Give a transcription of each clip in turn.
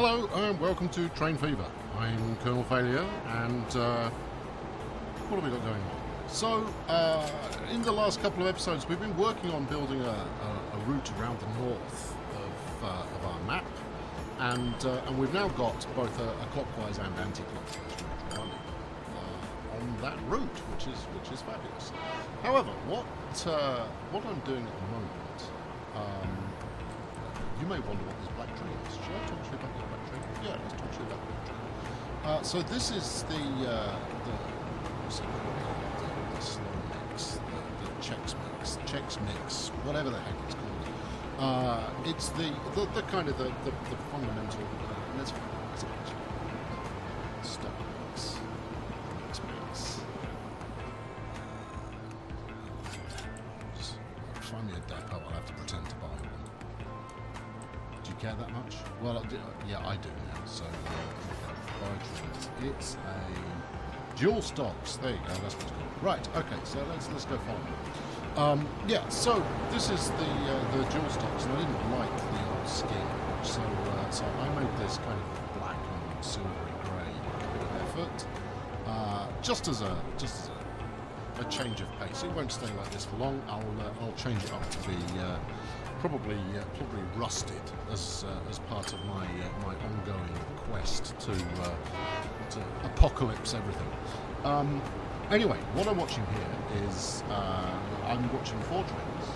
Hello and welcome to Train Fever. I'm Colonel Failure and what have we got going on? So, in the last couple of episodes we've been working on building a route around the north of our map, and we've now got both a clockwise and anti-clockwise route running on that route, which is fabulous. However, what I'm doing at the moment, you may wonder what this black tree is. Should I talk to you about this black tree? Yeah, let's talk to you about the black tree. So this is the slow mix, the Chex mix, whatever the heck it's called. It's the kind of the fundamental. Let's stop mix. Just find me a depot. I'll have to pretend to buy one. Do you care that much? Well, yeah, I do now. So, it's a dual stocks. There you go. That's what's called. Right. Okay. So let's go follow. Yeah. So this is the dual stocks, and I didn't like the old skin, so I made this kind of black and silvery grey effort, just as a change of pace. It won't stay like this for long. I'll change it up to be probably rusted as part of my ongoing quest to apocalypse everything. Anyway, what I'm watching here is I'm watching 4 trains.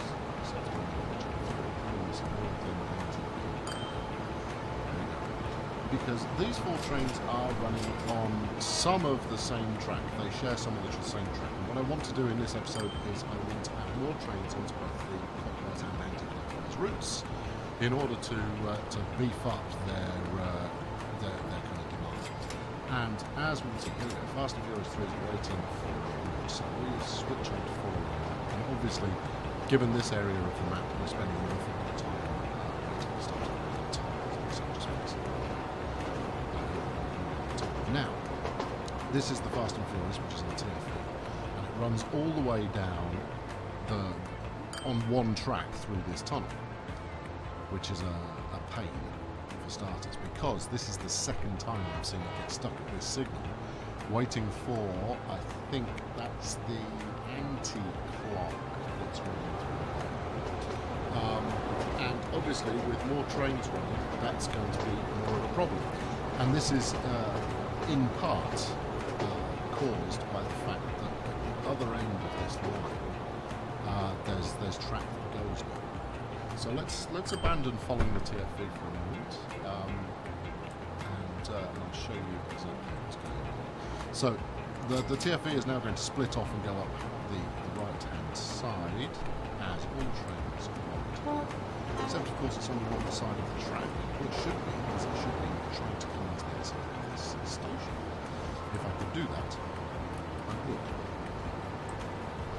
Because these 4 trains are running on some of the same track. They share some of the same track. And what I want to do in this episode is I want to add more trains onto both the clockwise and anti-clockwise routes in order to beef up their kind of demand. And as we can see, here we go, Fast and Furious 3 is waiting for route. So we switch on to 4. And obviously, given this area of the map, we're spending an awful lot of time waiting to start. Now, this is the Fast and Furious, which is in TFE, and it runs all the way down on one track through this tunnel, which is a pain for starters, because this is the second time I've seen it get stuck at this signal, waiting for, I think that's the anti-clock that's running through. And obviously, with more trains running, that's going to be more of a problem. And this is in part caused by the fact that at the other end of this line there's track that goes now. So let's abandon following the TFV for a moment, and I'll show you exactly what's going on. So the TFV is now going to split off and go up the right hand side as all trains go up. Except of course it's on the wrong side of the track, which should be, because it should be trying to come into the inside of this station. If I could do that, I would.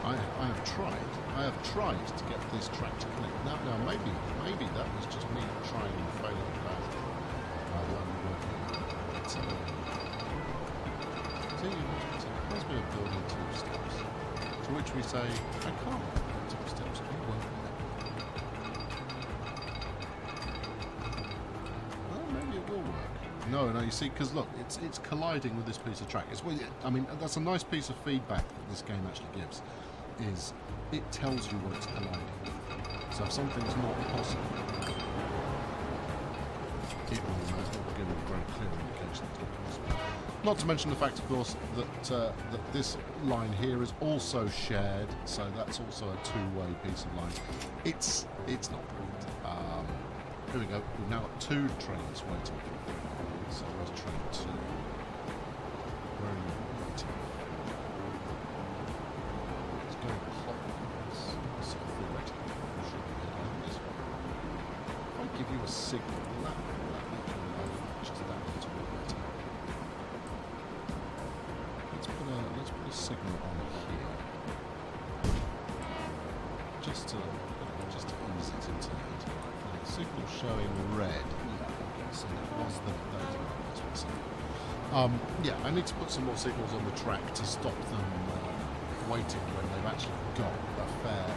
I have tried to get this track to connect. Now maybe that was just me trying and failing badly. There's me a building 2 steps. To which we say, I can't build 2 steps, it won't let me. No, you see, because look, it's colliding with this piece of track. I mean, that's a nice piece of feedback that this game actually gives, is it tells you what it's colliding with. So if something's not possible, it will give a very clear indication it's not possible. Not to mention the fact, of course, that this line here is also shared, so that's also a 2-way piece of line. It's not brilliant. Here we go. We've now got 2 trains waiting. So where's train 2? Where are you waiting? It's going clockwise. So theoretically, we should be heading out this way. If I give you a signal, that make your life just that little bit better. Let's put a signal on here. Just to ease it into life. The signal showing red. So that was yeah, I need to put some more signals on the track to stop them waiting when they've actually got a fair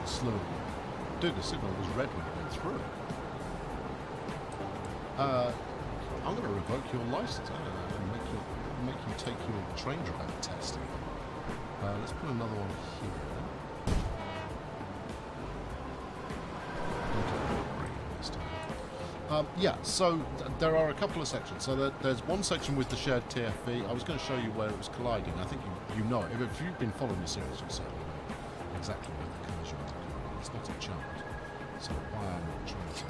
slew. Dude, the signal was red when it went through. I'm going to revoke your license and make you take your train driver test. Let's put another one here. Yeah, so there are a couple of sections. So there's one section with the shared TFV. I was going to show you where it was colliding. I think you know it. If you've been following the series, you'll certainly know exactly where the collision is occurring. It's not a chart. So why I'm trying to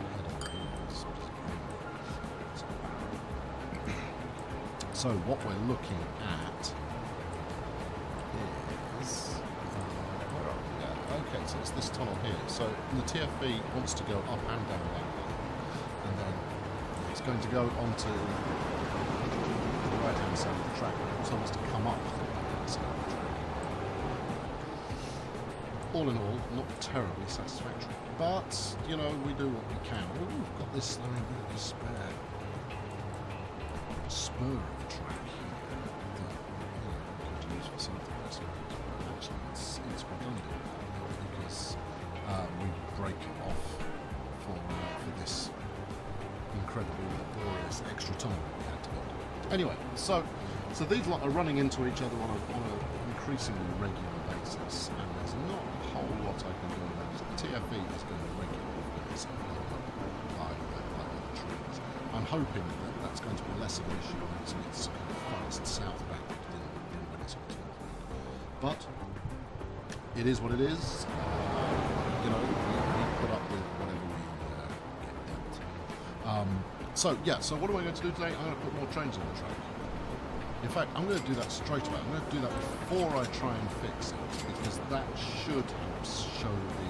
head over here is so what we're looking at is where are we? Yeah, okay, so it's this tunnel here. So the TFV wants to go up and down that way, and then it's going to go onto the right hand side of the track. It also wants to come up the right hand side of the track. All in all, not terribly satisfactory, but you know, we do what we can. Well, we've got this really spare spur of the track here that we could use for something else. Actually, it's redundant because we break it off for this incredibly laborious extra tunnel that we had to build. Anyway, so these lot are running into each other on an increasingly regular basis, and there's not a whole lot I can do about it. The TFE is going to regularly finish by other trains. I'm hoping that that's going to be less of an issue when it's kind of fast southbound than when it's on northbound. But it is what it is. You know, we put up with whatever we get dealt. So what am I going to do today? I'm going to put more trains on the track. In fact, I'm going to do that straight away. I'm going to do that before I try and fix it, because that should help show the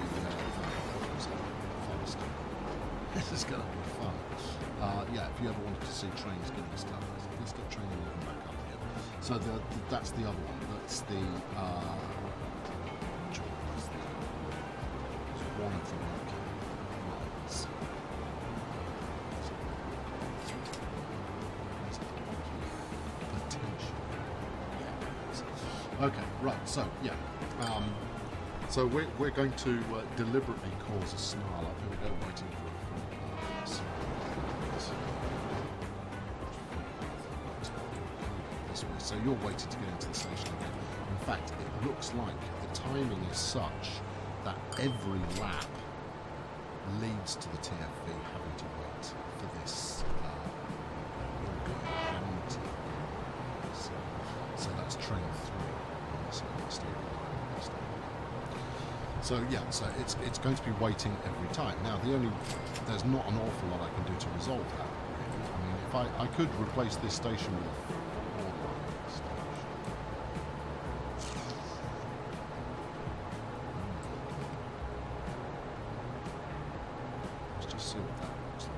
faster. This is going to be fun. Yeah, if you ever wanted to see trains getting stuck, let's get train 11 back up here. So that's the other one. That's the which one was there's one of them. Okay, right, so, yeah. So we're going to deliberately cause a snarl up. Here we go, waiting for this way. So you're waiting to get into the station again. In fact, it looks like the timing is such that every lap leads to the TFV having to wait for this. So that's train 3. So yeah, so it's going to be waiting every time. Now there's not an awful lot I can do to resolve that. Really. I mean, if I could replace this station with a four-line station. Let's just see what that looks like.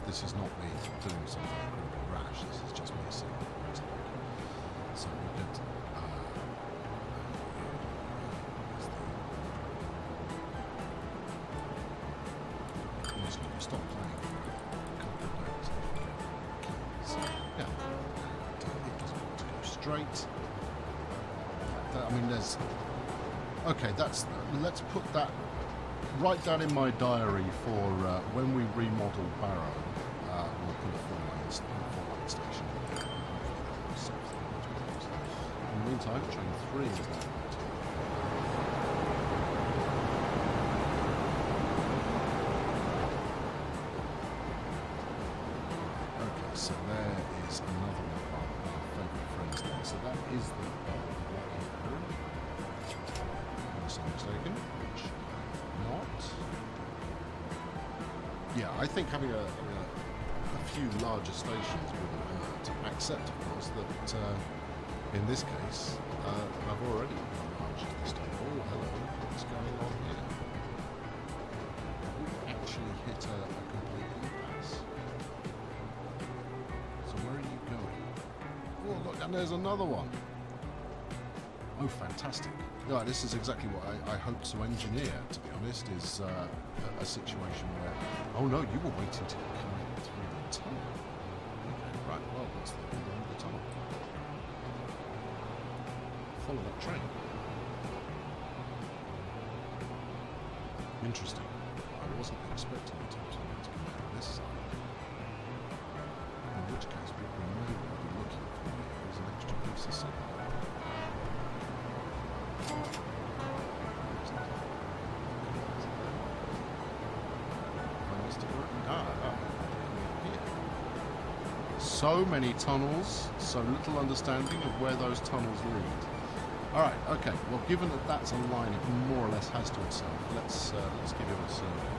This is not me doing something incredibly rash. This is just me seeing what it looks like. So we could. Stop playing. So, yeah, it doesn't want to go straight. I mean, there's. Okay, let's put that right down in my diary for when we remodel Barrow. We'll put a four-line station. In the meantime, train 3 is now. So there is another one of our favourite friends there. So that is the unless I'm mistaken, which not. Yeah, I think having a few larger stations wouldn't hurt, except of course that in this case I've already gone larger this time. Oh, hello, what's going on here? We actually hit a complete impasse. Where are you going? Oh, look, and there's another one. Oh, fantastic. Yeah, this is exactly what I hoped to engineer, to be honest, is a situation where, oh no, you were waiting to come through the tunnel. Okay, right, well, what's the end of the tunnel? Follow that train. Interesting. I wasn't expecting it to come out of this side. In which case, what we may well be looking for is an extra piece of signal. So many tunnels, so little understanding of where those tunnels lead. All right, okay. Well, given that that's a line it more or less has to itself, let's give it a survey.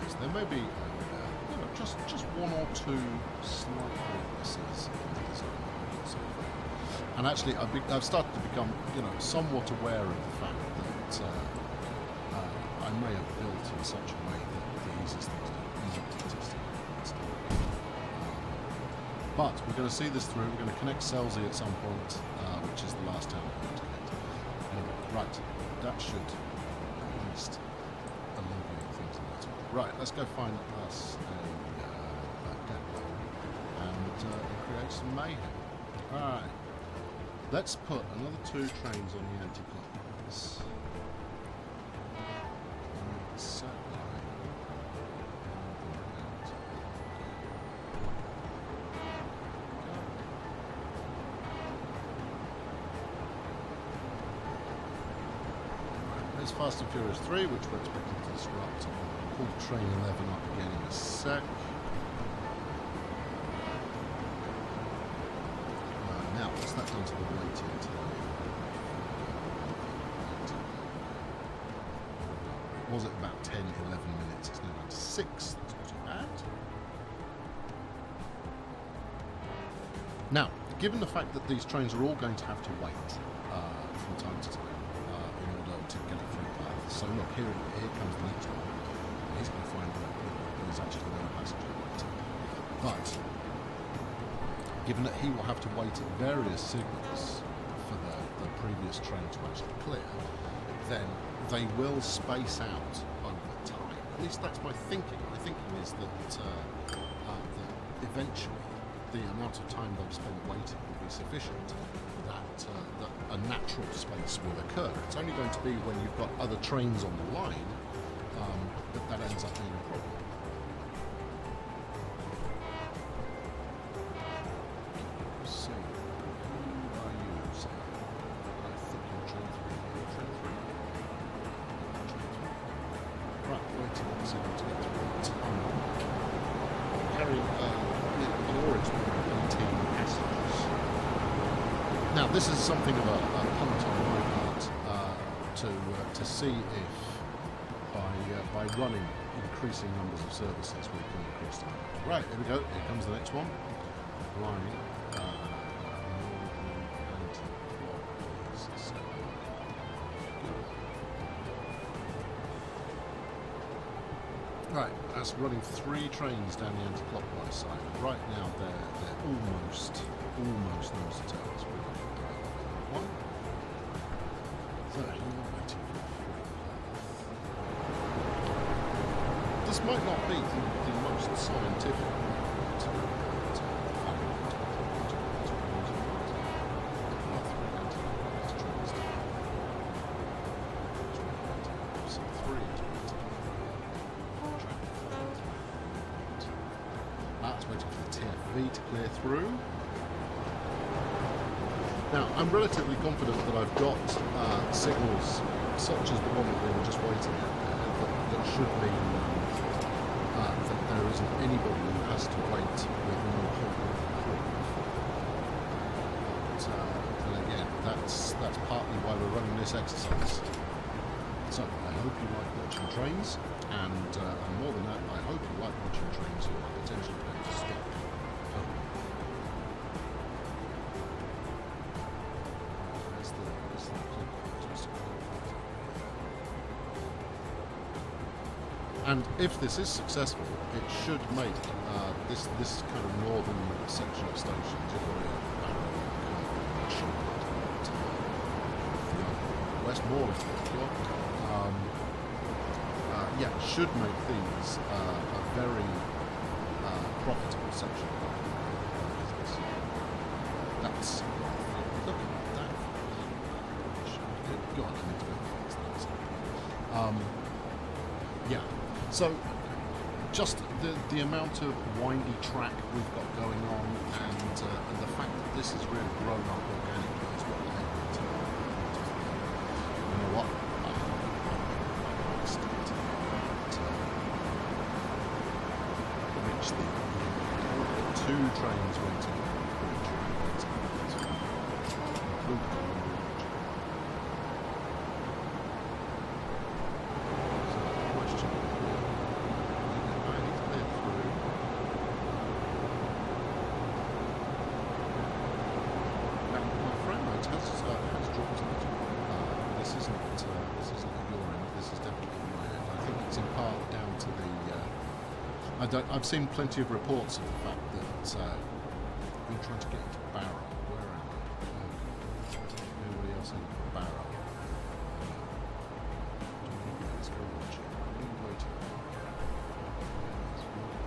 Yes, there may be just one or two slight weaknesses in the design. And actually, I've started to become somewhat aware of the fact that I may have built in such a way that the easiest thing to do is to test it. But we're going to see this through. We're going to connect Selzy at some point, which is the last town we're going to connect. Anyway, right, that should at least alleviate things a little. Right, let's go find us a depot and create some mayhem. All right, let's put another 2 trains on the anti-clockwise. Fast and Furious 3, which we're expecting to disrupt. I'll pull train 11 up again in a sec. Now, what's that done to the waiting time? Was it about 10, 11 minutes? It's now down to 6. That's not too bad. Now, given the fact that these trains are all going to have to wait from time to time, to get a free path. So look, here comes the next one. He's going to find that there's actually no passenger waiting. But given that he will have to wait at various signals for the previous train to actually clear, then they will space out over time. At least that's my thinking. My thinking is that eventually the amount of time they've spent waiting will be sufficient that a natural space will occur. It's only going to be when you've got other trains on the line that ends up being a problem. So, who are you, sir? I think you're train 3. Train 3. Right, waiting on signal to get through it. Carrying an orange 18 passengers. Now, this is something of a punt on my part to see if by running increasing numbers of services we can increase them. Right, here we go. Here comes the next one. Line. Right, that's running 3 trains down the anti-clockwise side. Right now they're almost nose to tails. One. So you're waiting for 3. This might not be the most scientific. Waiting for the TFV to clear through. Now, I'm relatively confident that I've got signals such as the one that we were just waiting at that should mean that there isn't anybody who has to wait with no hope of but again, that's partly why we're running this exercise. So, I hope you like watching trains, and more than that, I hope you like watching trains who are potentially going to stop. And if this is successful, it should make this kind of northern section of stations, Westmoreland, should make these a very profitable section of business. That's look at that. God, I need to go fix that. Yeah. So just the amount of windy track we've got going on, and the fact that this has really grown up organically is what I need to. You know what? Reach the 2 trains waiting. I've seen plenty of reports of the fact that you're trying to get into Barrow. Where am I? Anybody else in Barrow? Let's go watch it. What are you waiting for?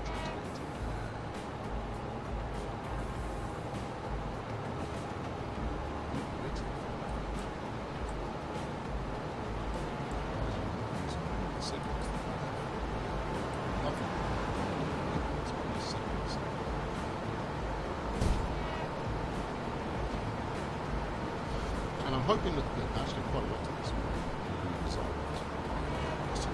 Trying to get into And I'm hoping that actually quite a lot of this will be resolved. Was it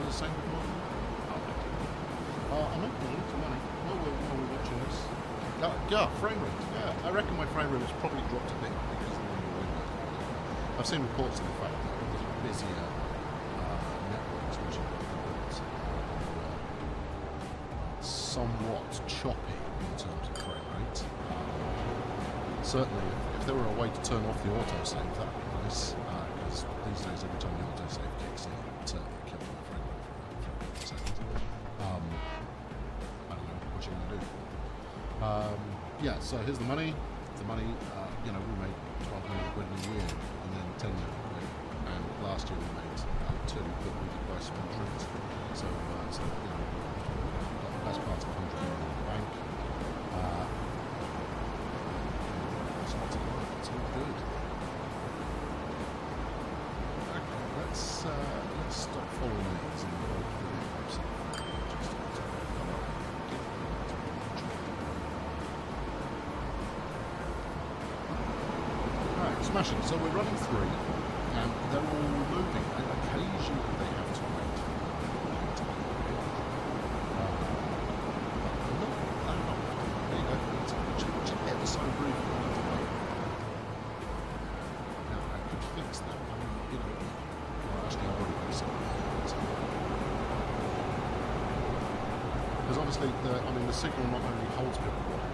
the same before? I'm making a lot of money while we're watching this. Yeah, frame rate. Yeah, I reckon my frame rate has probably dropped a bit because of the window. I've seen reports of the fact that there's busier networks which are somewhat choppy in terms of frame rate. Certainly, if there were a way to turn off the autosave, that would be nice. Because these days, every time the autosave kicks in, it kills my frame rate for a second. I don't know what you're going to do. Yeah, so here's the money. The money, we made 1,200 quid in a year, and then 10 million quid. And last year we made 2, but we did buy small trees. So best part of 100 million in the bank. It's all good. Okay, let's stop following these and go to the website. Alright, smashing. So we're running 3, and they're all moving, and occasionally they have to wait. So briefly. Now I could fix that. I mean, actually I've already got something. Because obviously, the signal not only holds people water.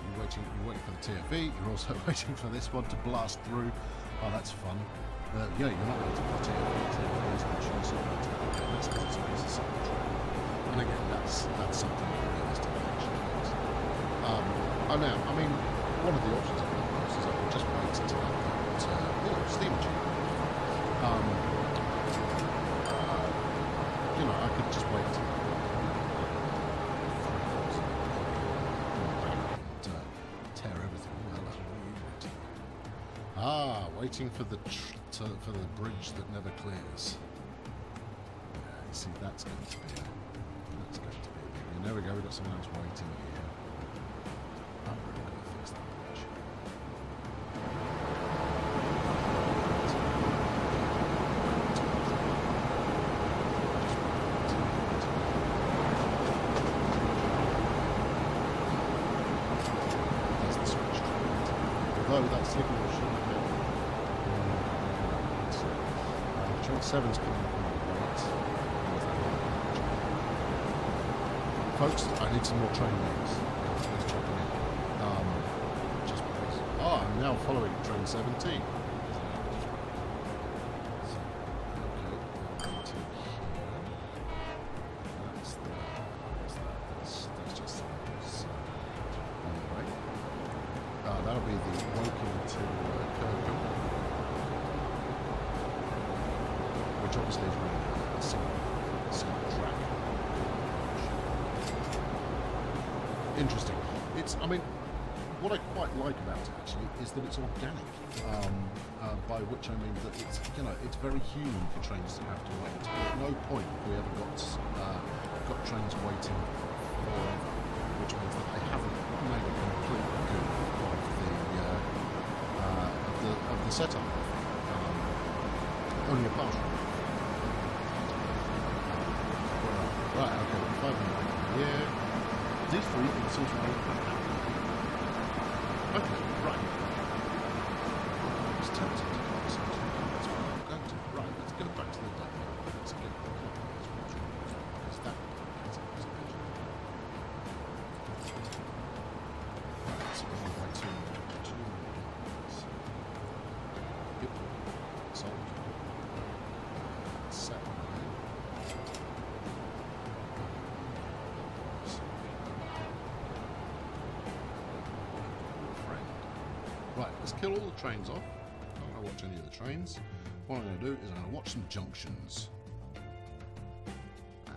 You're waiting for the TFE. You're also waiting for this one to blast through. Oh, that's fun. Yeah, you're not going to put TFE as much use of it. That's because it's a piece of circuitry. And again, that's something realistic actually is. Now, I mean, one of the options I've got is I can just wait until I've got steam tube. I could just wait until I've got tear everything. Waiting for the bridge that never clears. Yeah, you see, that's going to be a big one. There we go. We've got someone else waiting here. I'm really going to fix that bridge. There's the switch. Although that signal should have been. Train 7's coming up on the right. Folks, I need some more train names. Let's check it in. Just because. I'm now following train 17. That'll be interesting. I mean, what I quite like about it actually is that it's organic. By which I mean that it's very human for trains to have to wait. At no point have we ever got trains waiting forever, which means that they haven't made a complete goof of the setup. Only a partial. Right, okay, 5 minutes. Yeah. These three things seem to make it happen. Okay, right. It's tempting to go something. That's what I'm going to. Right, let's go back to the depot. Let's get the because that is a possibility. Right, so we're going to 2 minutes. Yep. Sold. 7. Right, let's kill all the trains off. I'm not going to watch any of the trains. What I'm going to do is I'm going to watch some junctions. And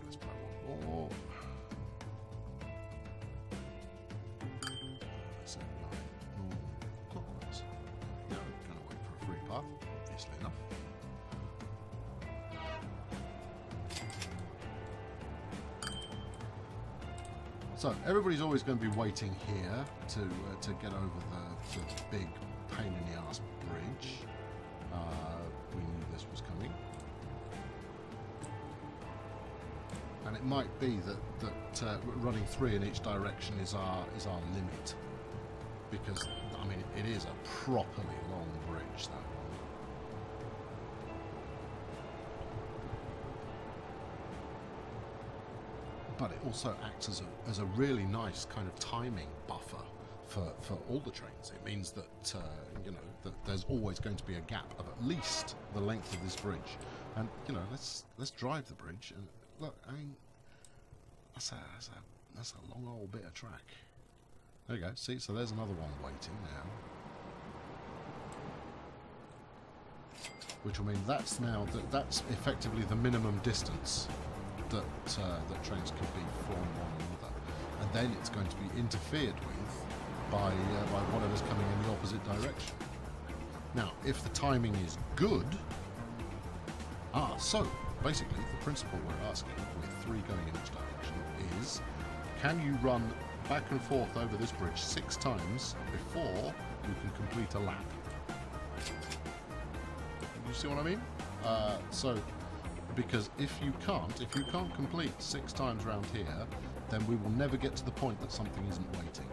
let's play one more. 7, 9, normal, clockwise. No, I'm going to wait for a free path, obviously enough. So everybody's always going to be waiting here to get over the big pain in the ass bridge. We knew this was coming, and it might be that running 3 in each direction is our limit, because I mean it is a properly long bridge, that one. But it also acts as a really nice kind of timing buffer for all the trains. It means that that there's always going to be a gap of at least the length of this bridge, and let's drive the bridge and look. I mean, that's a long old bit of track. There you go. See, so there's another one waiting now, which will mean that's effectively the minimum distance that trains can be from one another, and then it's going to be interfered with by whatever's coming in the opposite direction. Now, if the timing is good, so basically the principle we're asking with 3 going in each direction is, can you run back and forth over this bridge 6 times before you can complete a lap? You see what I mean? Because if you can't complete 6 times round here, then we will never get to the point that something isn't waiting.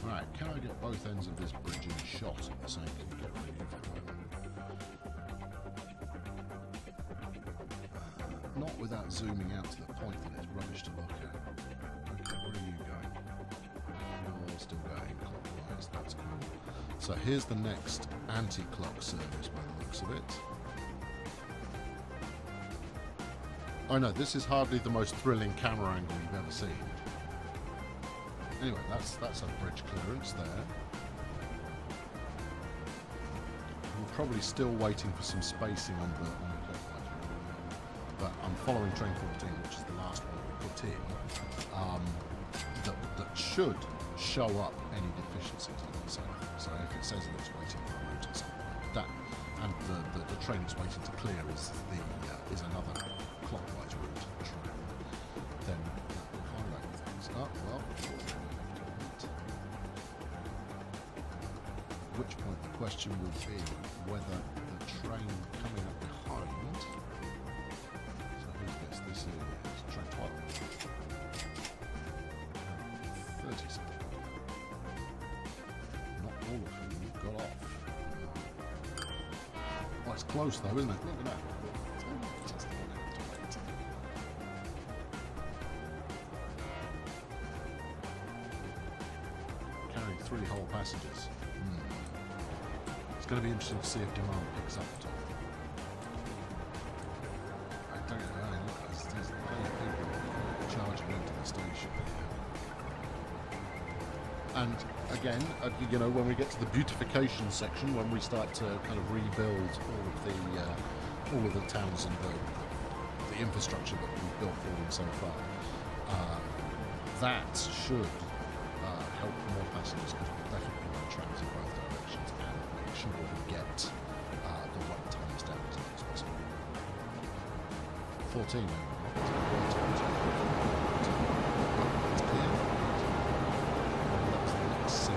Right, can I get both ends of this bridge in shot at the same configuration for a moment? Not without zooming out to the point that it's rubbish to look at. Okay, where are you going? You're still going clockwise, that's cool. So here's the next anti-clock service by the looks of it. Oh no, this is hardly the most thrilling camera angle you've ever seen. Anyway, that's a bridge clearance there. We're probably still waiting for some spacing on the clockwise route, but I'm following train 14, which is the last one we put in, that should show up any deficiencies on the side. So if it says that it's waiting for a route at some point, that and the train it's waiting to clear is another clockwise route train, then that will highlight things. Oh well. At which point the question will be whether the train coming up behind. So who's this? This is train 12. 30 something. Not all of whom got off. Well, it's close though, isn't it? Look at that. Just carrying 3 whole passengers. It's going to be interesting to see if demand picks up at all. I don't know. Look, there's plenty of people charging into the station. And again, when we get to the beautification section, when we start to kind of rebuild all of the towns and the the infrastructure that we've built for them so far. That should help more passengers, because we'll definitely run trams in both directions and make sure we get the wait times down as much as possible. 14 now. It's clear. That's the next 7.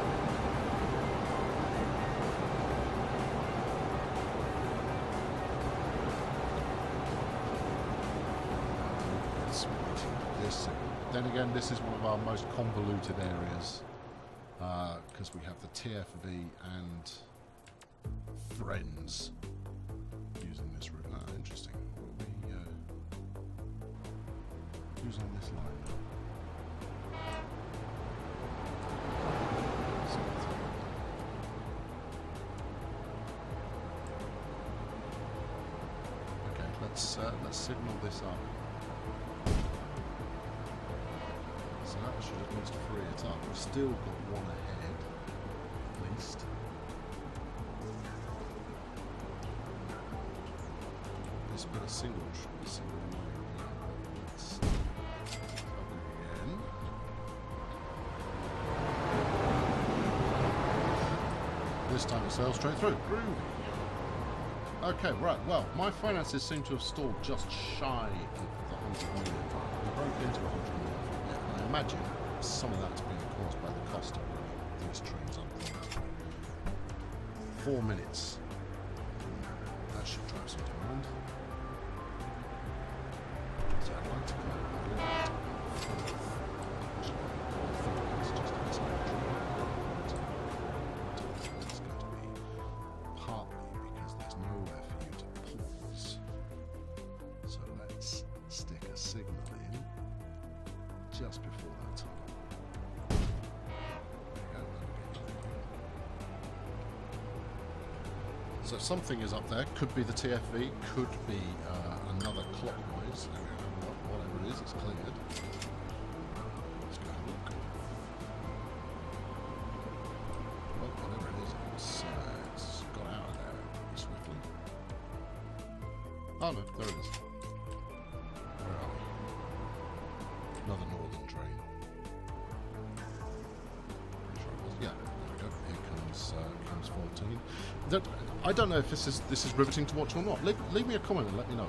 Then again, this is one of our most convoluted areas because we have the TFV and friends using this route. Interesting. Who's on this line now? Okay, let's signal this up. So that should at least free it up. We've still got one ahead, at least. This bit of single should be single line. Let's try again. This time it sails straight through. Groovy. Okay, right. Well, my finances seem to have stalled just shy of the 100 million. We broke into 100 million. I imagine some of that's being caused by the cost of running these trains up there. 4 minutes. That should drive some demand. So I'd like to go it's just outside the train. It's going to be partly because there's nowhere for you to pause. So let's stick a signal in just before that time. So something is up there. Could be the TFV, could be another clockwise. Whatever it is, it's cleared. Let's go have a look. Well, whatever it is, it's got out of there pretty swiftly. Oh no, there it is. Where are we? Another northern train. Pretty sure it was. Yeah, there we go. Here comes 14. I don't know if this is riveting to watch or not. Leave me a comment and let me know.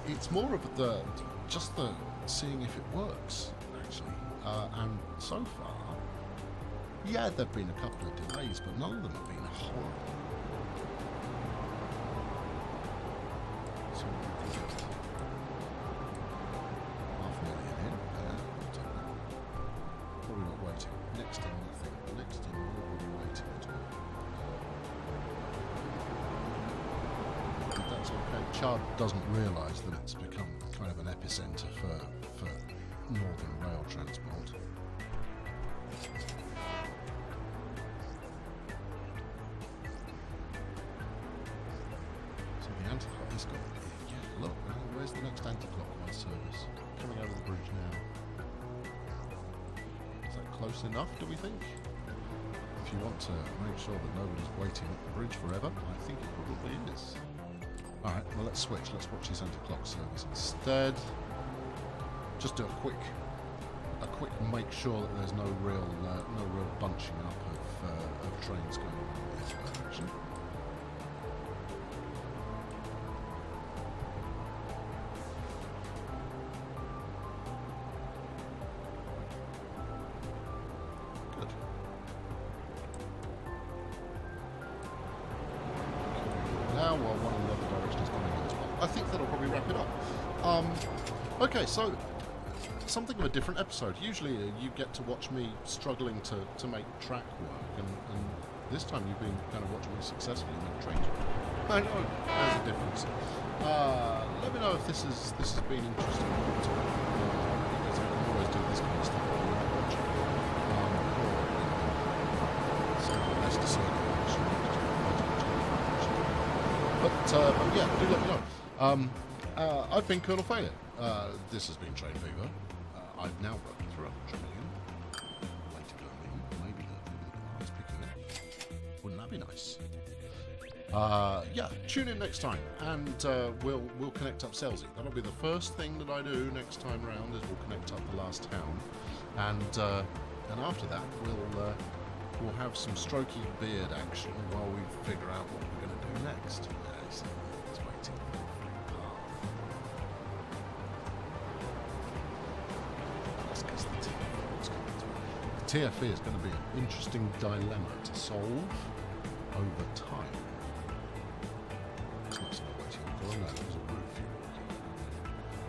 It's more of just the seeing if it works actually. And so far, yeah, there've been a couple of delays, but none of them have been horrible. So $500,000 in. What are we not waiting? Next in nothing. Next in what are we waiting at all? That's okay. Chard doesn't realise that it's become kind of an epicentre for northern rail transport. So the anti-clock is got. Yeah, look, where's the next anti-clockwise service? Coming over the bridge now. Is that close enough, do we think? If you want to make sure that nobody's waiting at the bridge forever, I think it probably is. Alright, well let's switch. Let's watch this anti-clock service instead. Just do a quick make sure that there's no real bunching up of trains going in this direction. Good. Now, well, one in the other direction is coming in as well. I think that'll probably wrap it up. Okay, so something of a different episode. Usually you get to watch me struggling to make track work, and this time you've been kind of watching me successfully make trains work. I know there's a difference. Let me know if this has been interesting to you, because I can always do this kind of stuff while you're not watching. So less discerning. But yeah, do let me know. I've been Colonel Failure. This has been Train Fever. I've now broken through 100 million. Maybe a bit of picking up. Wouldn't that be nice? yeah, tune in next time, and we'll connect up Selzy. That'll be the first thing that I do next time round. Is we'll connect up the last town, and after that we'll have some strokey beard action while we figure out what we're going to do next. He's waiting for the path. Let's guess the TFE is coming to it. The TFE is going to be an interesting dilemma to solve over time.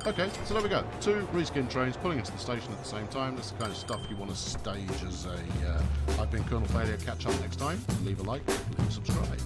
Okay, so there we go. 2 reskin trains pulling into the station at the same time. That's the kind of stuff you want to stage as a I've been Colonel Failure. Catch up next time. Leave a like, leave a subscribe.